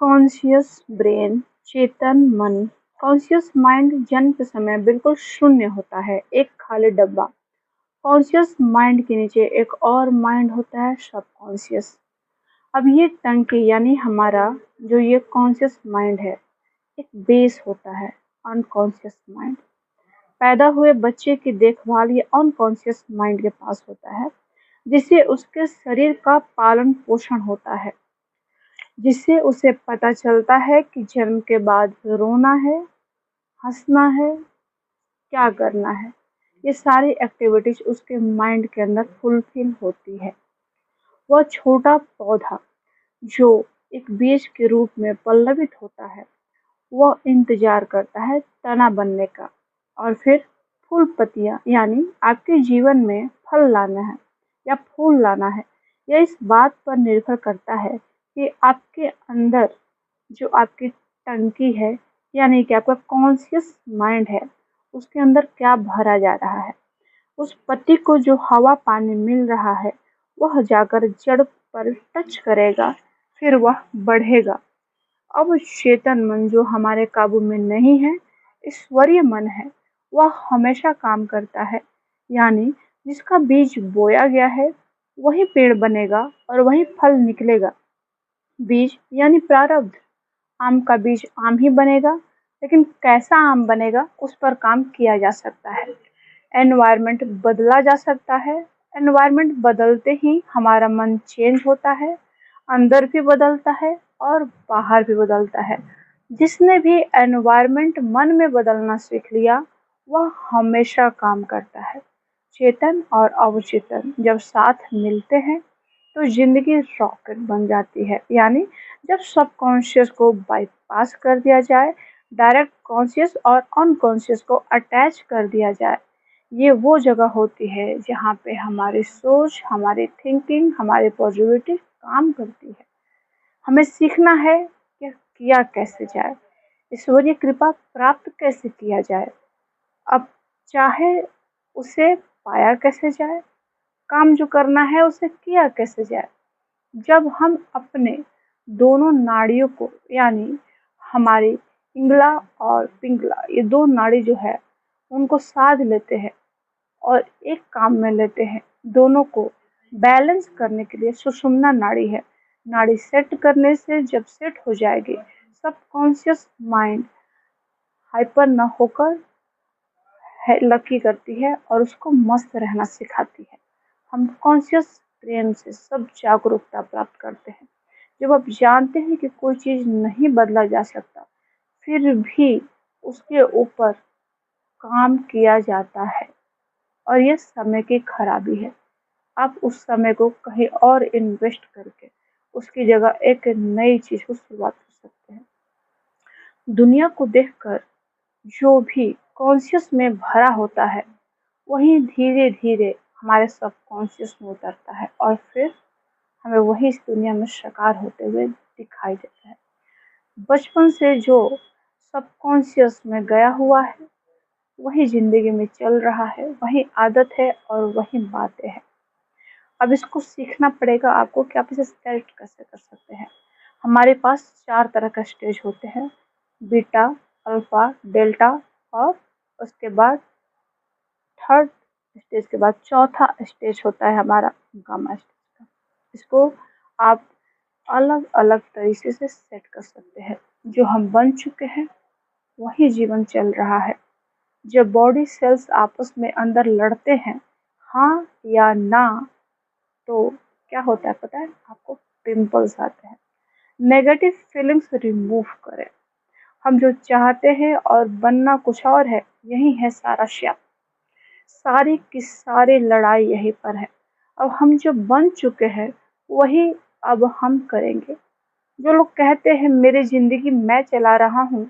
Conscious brain, चेतन मन। Conscious mind जन्म के समय बिल्कुल शून्य होता है, एक खाली डब्बा। कॉन्शियस माइंड के नीचे एक और माइंड होता है, सबकॉन्शियस। अब ये टंकी यानी हमारा जो ये कॉन्शियस माइंड है, एक बेस होता है, अनकॉन्शियस माइंड। पैदा हुए बच्चे की देखभाल ये अनकॉन्शियस माइंड के पास होता है, जिससे उसके शरीर का पालन पोषण होता है, जिससे उसे पता चलता है कि जन्म के बाद रोना है, हंसना है, क्या करना है। ये सारी एक्टिविटीज उसके माइंड के अंदर फुलफिल होती है। वह छोटा पौधा जो एक बीज के रूप में पल्लवित होता है, वह इंतजार करता है तना बनने का और फिर फूल पत्तियां यानी आपके जीवन में फल लाना है या फूल लाना है। यह इस बात पर निर्भर करता है कि आपके अंदर जो आपकी टंकी है यानी कि आपका कॉन्शियस माइंड है, उसके अंदर क्या भरा जा रहा है। उस पत्ती को जो हवा पानी मिल रहा है, वह जाकर जड़ पर टच करेगा, फिर वह बढ़ेगा। अब चेतन मन जो हमारे काबू में नहीं है, ईश्वरीय मन है, वह हमेशा काम करता है। यानी जिसका बीज बोया गया है, वही पेड़ बनेगा और वही फल निकलेगा। बीज यानी प्रारब्ध। आम का बीज आम ही बनेगा, लेकिन कैसा आम बनेगा उस पर काम किया जा सकता है। एनवायरनमेंट बदला जा सकता है। एनवायरनमेंट बदलते ही हमारा मन चेंज होता है, अंदर भी बदलता है और बाहर भी बदलता है। जिसने भी एनवायरनमेंट मन में बदलना सीख लिया, वह हमेशा काम करता है। चेतन और अवचेतन जब साथ मिलते हैं तो जिंदगी रॉकेट बन जाती है। यानी जब सबकॉन्शियस को बाईपास कर दिया जाए, डायरेक्ट कॉन्शियस और अनकॉन्शियस को अटैच कर दिया जाए, ये वो जगह होती है जहाँ पे हमारी सोच, हमारी थिंकिंग, हमारी पॉजिटिविटी काम करती है। हमें सीखना है कि किया कैसे जाए, ईश्वरीय कृपा प्राप्त कैसे किया जाए। अब चाहे उसे पाया कैसे जाए, काम जो करना है उसे किया कैसे जाए। जब हम अपने दोनों नाड़ियों को यानी हमारी इंगला और पिंगला, ये दो नाड़ी जो है उनको साध लेते हैं और एक काम में लेते हैं, दोनों को बैलेंस करने के लिए सुषुम्ना नाड़ी है। नाड़ी सेट करने से जब सेट हो जाएगी, सबकॉन्शियस माइंड हाइपर न होकर लकी करती है और उसको मस्त रहना सिखाती है। हम कॉन्शियस ब्रेन से सब जागरूकता प्राप्त करते हैं। जब आप जानते हैं कि कोई चीज नहीं बदला जा सकता, फिर भी उसके ऊपर काम किया जाता है और यह समय की खराबी है। आप उस समय को कहीं और इन्वेस्ट करके उसकी जगह एक नई चीज को शुरुआत कर सकते हैं। दुनिया को देखकर जो भी कॉन्शियस में भरा होता है, वही धीरे धीरे हमारे सबकॉन्शियस में उतरता है और फिर हमें वही इस दुनिया में साकार होते हुए दिखाई देता है। बचपन से जो सबकॉन्शियस में गया हुआ है, वही जिंदगी में चल रहा है, वही आदत है और वही बातें हैं। अब इसको सीखना पड़ेगा आपको कि आप इसे सेलेक्ट कैसे कर सकते हैं। हमारे पास 4 तरह का स्टेज होते हैं, बीटा, अल्फा, डेल्टा और उसके बाद थर्ड स्टेज के बाद चौथा स्टेज होता है हमारा गामा स्टेज का। इसको आप अलग अलग तरीके से सेट कर सकते हैं। जो हम बन चुके हैं वही जीवन चल रहा है। जब बॉडी सेल्स आपस में अंदर लड़ते हैं, हाँ या ना, तो क्या होता है पता है आपको? पिंपल्स आते हैं। नेगेटिव फीलिंग्स रिमूव करें। हम जो चाहते हैं और बनना कुछ और है, यही है सारा श्याम। सारी की सारी लड़ाई यहीं पर है। अब हम जो बन चुके हैं वही अब हम करेंगे। जो लोग कहते हैं मेरी जिंदगी मैं चला रहा हूँ,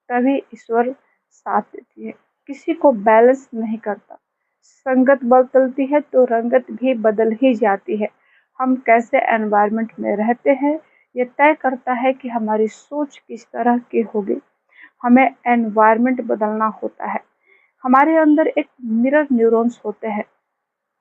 तभी ईश्वर साथ देती है। किसी को बैलेंस नहीं करता। संगत बदलती है तो रंगत भी बदल ही जाती है। हम कैसे एनवायरनमेंट में रहते हैं, ये तय करता है कि हमारी सोच किस तरह की होगी। हमें एनवायरनमेंट बदलना होता है। हमारे अंदर एक मिरर न्यूरॉन्स होते हैं,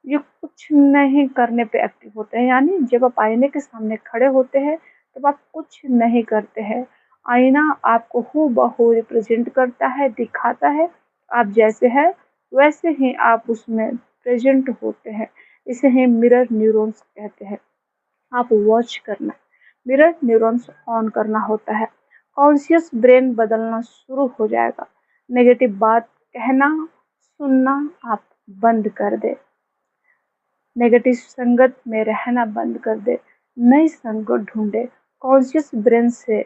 ये कुछ नहीं करने पे एक्टिव होते हैं। यानी जब आप आईने के सामने खड़े होते हैं तब आप कुछ नहीं करते हैं। आईना आपको हूबहू रिप्रेजेंट करता है, दिखाता है। आप जैसे हैं वैसे ही आप उसमें प्रेजेंट होते हैं। इसे ही मिरर न्यूरॉन्स कहते हैं। आप वॉच करना, मिरर न्यूरॉन्स ऑन करना होता है। कॉन्शियस ब्रेन बदलना शुरू हो जाएगा। नेगेटिव बात कहना, सुनना आप बंद कर दे। नेगेटिव संगत में रहना बंद कर दे। नई संगत ढूंढे। कॉन्शियस ब्रेन से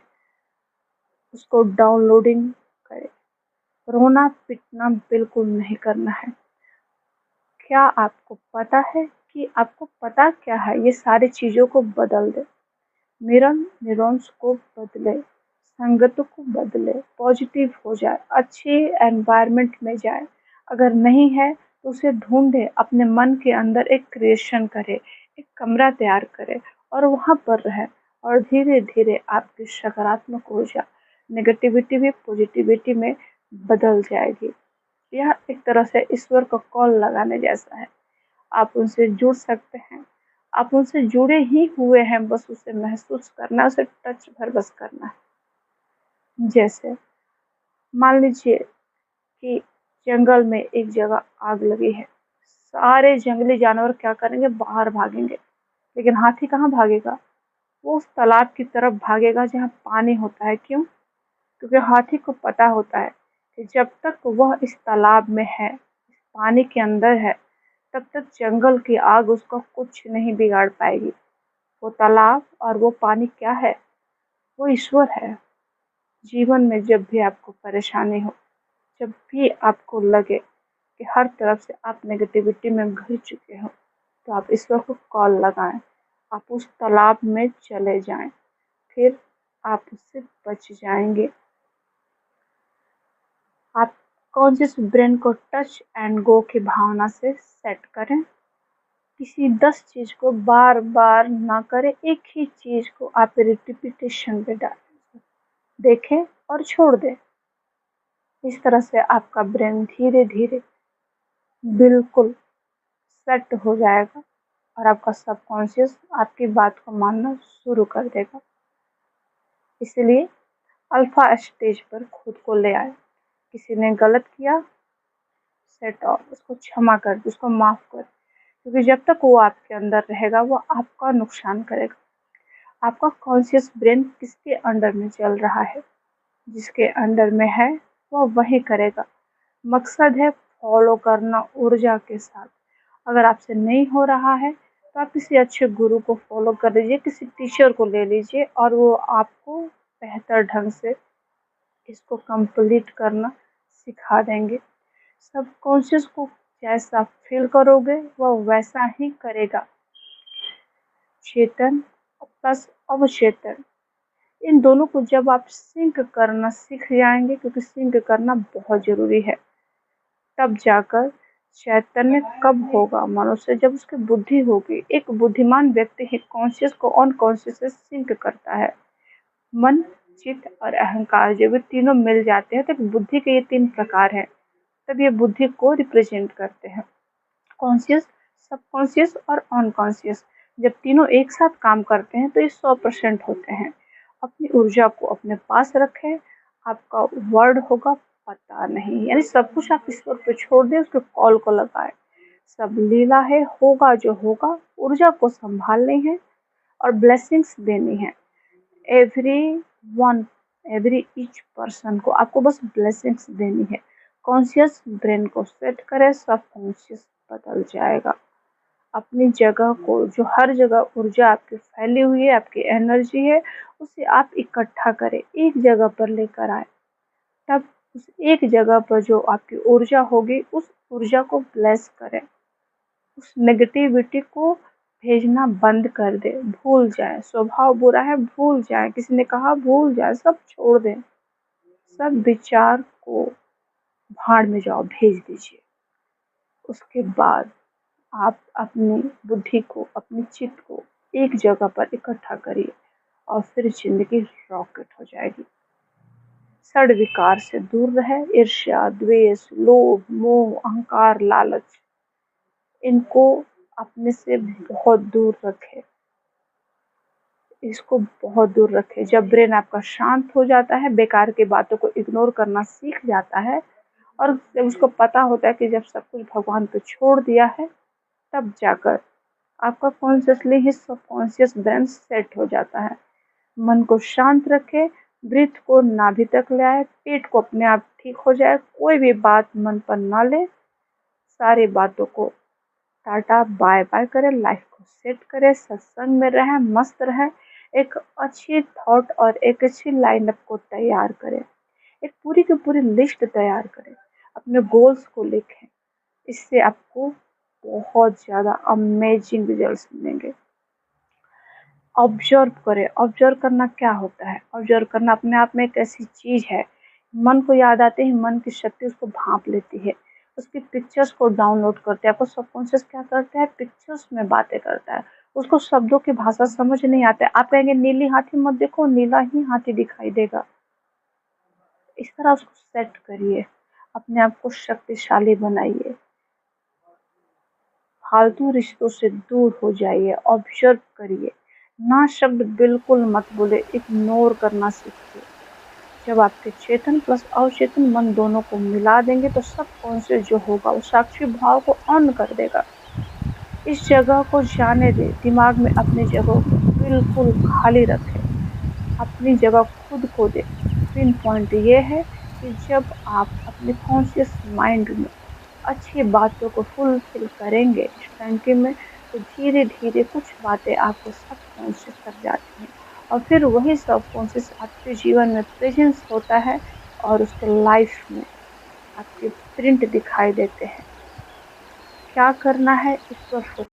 उसको डाउनलोडिंग करे। रोना पिटना बिल्कुल नहीं करना है। क्या आपको पता है कि आपको पता क्या है? ये सारी चीजों को बदल दे। मिरर न्यूरॉन्स को बदले, संगत को बदले, पॉजिटिव हो जाए, अच्छे एनवायरनमेंट में जाए। अगर नहीं है तो उसे ढूंढे, अपने मन के अंदर एक क्रिएशन करे, एक कमरा तैयार करे और वहाँ पर रहे। और धीरे धीरे आपकी सकारात्मक ऊर्जा नेगेटिविटी भी पॉजिटिविटी में बदल जाएगी। यह एक तरह से ईश्वर को कॉल लगाने जैसा है। आप उनसे जुड़ सकते हैं। आप उनसे जुड़े ही हुए हैं, बस उसे महसूस करना, उसे टच भर बस करना है। जैसे मान लीजिए कि जंगल में एक जगह आग लगी है। सारे जंगली जानवर क्या करेंगे? बाहर भागेंगे। लेकिन हाथी कहाँ भागेगा? वो उस तालाब की तरफ भागेगा जहाँ पानी होता है। क्यों? क्योंकि हाथी को पता होता है कि जब तक वह इस तालाब में है, इस पानी के अंदर है, तब तक जंगल की आग उसको कुछ नहीं बिगाड़ पाएगी। वो तालाब और वो पानी क्या है? वो ईश्वर है। जीवन में जब भी आपको परेशानी हो, जब भी आपको लगे कि हर तरफ से आप नेगेटिविटी में घिर चुके हो, तो आप ईश्वर को कॉल लगाएं। आप उस तालाब में चले जाएं, फिर आप उससे बच जाएंगे। आप कॉन्शियस ब्रेन को टच एंड गो की भावना से सेट करें। किसी 10 चीज को बार बार ना करें, एक ही चीज को आप रिपीटेशन पे डालें, देखें और छोड़ दें। इस तरह से आपका ब्रेन धीरे धीरे बिल्कुल सेट हो जाएगा और आपका सबकॉन्शियस आपकी बात को मानना शुरू कर देगा। इसलिए अल्फा स्टेज पर खुद को ले आए। किसी ने गलत किया, सेट ऑफ, उसको क्षमा कर, उसको माफ कर। क्योंकि जब तक वो आपके अंदर रहेगा वो आपका नुकसान करेगा। आपका कॉन्शियस ब्रेन किसके अंडर में चल रहा है? जिसके अंडर में है वो वही करेगा। मकसद है फॉलो करना ऊर्जा के साथ। अगर आपसे नहीं हो रहा है तो आप किसी अच्छे गुरु को फॉलो कर लीजिए, किसी टीचर को ले लीजिए और वो आपको बेहतर ढंग से इसको कंप्लीट करना सिखा देंगे। सबकॉन्शियस को जैसा फील करोगे वह वैसा ही करेगा। चेतन प्लस अवचेतन, इन दोनों को जब आप सिंक करना सीख जाएंगे, क्योंकि सिंक करना बहुत जरूरी है, तब जाकर चैतन्य कब होगा? मनुष्य जब उसकी बुद्धि होगी। एक बुद्धिमान व्यक्ति ही कॉन्शियस को अनकॉन्शियस से सिंक करता है। मन, चित्त और अहंकार जब ये तीनों मिल जाते हैं तब बुद्धि के ये 3 प्रकार हैं। तब ये बुद्धि को रिप्रेजेंट करते हैं। कॉन्शियस, सबकॉन्शियस और अनकॉन्शियस जब तीनों एक साथ काम करते हैं तो ये 100% होते हैं। अपनी ऊर्जा को अपने पास रखें। आपका वर्ड होगा पता नहीं, यानी सब कुछ आप ईश्वर पे छोड़ दें, उसके कॉल को लगाएं। सब लीला है, होगा जो होगा। ऊर्जा को संभालनी है और ब्लेसिंग्स देनी है। Every one, every each person को आपको बस ब्लेसिंग्स देनी है। कॉन्शियस ब्रेन को सेट करें, सब कॉन्शियस बदल जाएगा। अपनी जगह को, जो हर जगह ऊर्जा आपकी फैली हुई है, आपकी एनर्जी है, उसे आप इकट्ठा करें, एक जगह पर लेकर आए। तब उस एक जगह पर जो आपकी ऊर्जा होगी उस ऊर्जा को ब्लेस करें। उस नेगेटिविटी को भेजना बंद कर दे, भूल जाए। स्वभाव बुरा है, भूल जाए। किसी ने कहा भूल जाए, सब छोड़ दें। सब विचार को भाड़ में जाओ, भेज दीजिए। उसके बाद आप अपनी बुद्धि को, अपनी चित्त को एक जगह पर इकट्ठा करिए और फिर जिंदगी रॉकेट हो जाएगी। षड विकार से दूर रहे। ईर्ष्या, द्वेष, लोभ, मोह, अहंकार, लालच, इनको अपने से बहुत दूर रखें। इसको बहुत दूर रखें। जब ब्रेन आपका शांत हो जाता है, बेकार की बातों को इग्नोर करना सीख जाता है और जब उसको पता होता है कि जब सब कुछ भगवान पे छोड़ दिया है, तब जाकर आपका कॉन्शियसली ही सबकॉन्शियस ब्रेन सेट हो जाता है। मन को शांत रखें, ब्रीथ को नाभि तक ले आए, पेट को अपने आप ठीक हो जाए, कोई भी बात मन पर ना ले, सारी बातों को टाटा बाय बाय करें, लाइफ को सेट करें, सत्संग में रहें, मस्त रहें, एक अच्छी थॉट और एक अच्छी लाइनअप को तैयार करें, एक पूरी की पूरी लिस्ट तैयार करें, अपने गोल्स को लिखें। इससे आपको बहुत ज़्यादा अमेजिंग रिजल्ट्स मिलेंगे। ऑब्जर्व करें। ऑब्जर्व करना क्या होता है? ऑब्जर्व करना अपने आप में एक ऐसी चीज़ है, मन को याद आते ही मन की शक्ति उसको भांप लेती है, उसकी पिक्चर्स को डाउनलोड करते हैं। आपको सबकॉन्शियस क्या करता है? पिक्चर्स में बातें करता है, उसको शब्दों की भाषा समझ नहीं आती है। आप कहेंगे नीली हाथी मत देखो, नीला ही हाथी दिखाई देगा। इस तरह उसको सेट करिए, अपने आप को शक्तिशाली बनाइए, फालतू रिश्तों से दूर हो जाइए, ऑब्जर्व करिए, ना शब्द बिल्कुल मत बोले, इग्नोर करना सीखिए। जब आपके चेतन प्लस अवचेतन मन दोनों को मिला देंगे तो सबकॉन्शियस जो होगा वो साक्षी भाव को ऑन कर देगा। इस जगह को जाने दें, दिमाग में अपनी जगह को बिल्कुल खाली रखें, अपनी जगह खुद को दें। पिन पॉइंट ये है कि जब आप अपने कॉन्शियस माइंड में अच्छी बातों को फुलफिल करेंगे इस टंकी में, तो धीरे धीरे कुछ बातें आपके सबकॉन्शियस तक जाती हैं और फिर वही सबकॉन्शियस आपके जीवन में प्रेजेंस होता है और उसके लाइफ में आपके प्रिंट दिखाई देते हैं। क्या करना है इस पर